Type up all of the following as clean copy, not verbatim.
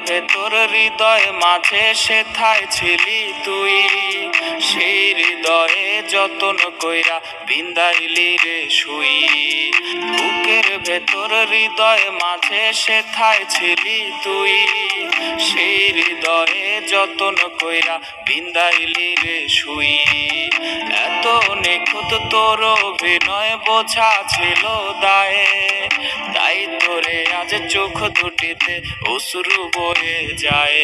ভেতর হৃদয় মাঝে সেথায় ছিলি তুই, সেই হৃদয়ে যতন কইরা বিন্দাইলি রে শুই। বুকের ভেতর হৃদয় মাঝে সেথায় ছিলি তুই, সেই হৃদয়ে যতন কইরা বিন্দাইলি রে শুই। এত নিখুঁত তোর অভিনয় বোঝা ছিল দায়ে, তাই তোরে আজ চোখ দুটিতে অশ্রু বয়ে যায়।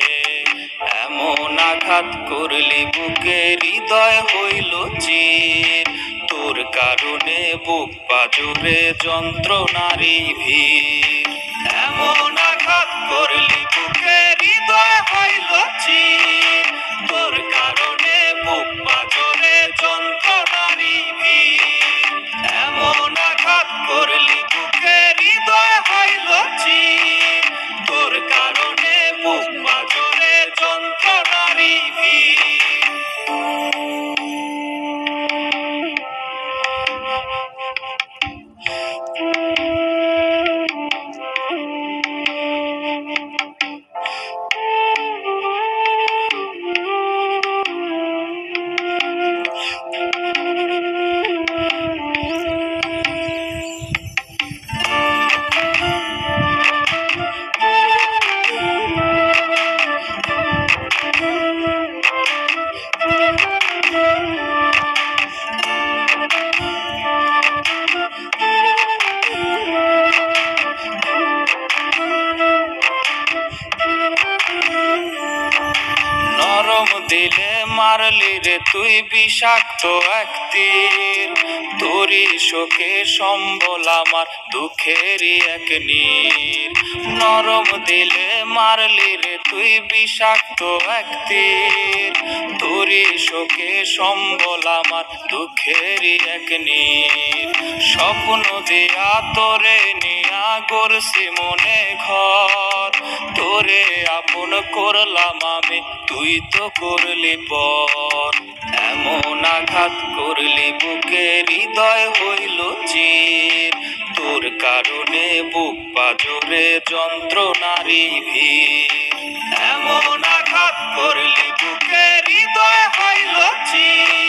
এমন আঘাত করলি বুকে হৃদয় হইল চির, তোর কারণে বুক পাজরে যন্ত্রণারই ভিড়। এমন আঘাত করলি বুকে হৃদয় হইল চির, তোর কারণে বুক পাজরে যন্ত্রণারই ভিড়। এমন আঘাত করলি বুকে হৃদয় হইল চির, তোর কারণে বুক পাজরে যন্ত্রণারই ভিড়। নরম দিলে মারলি রে তুই বিষাক্ত এক তীর, তোরই শোকে সম্বল আমার দুঃখেরই এক নীর। নরম দিলে মারলি রে তুই বিষাক্ত এক তীর, তোরই শোকে সম্বল আমার দুঃখেরই এক নীর। স্বপ্ন দিয়া তোরে নিয়া গড়ছি মনে ঘর, তোরে আপন করলাম আমি তুই তো করলি পর। এমন আঘাত করলি বুকে হৃদয় হইল চির, তোর কারণে বুক পাজরে যন্ত্রণারই ভিড়। এমন আঘাত করলি বুকে হৃদয় হইল চির,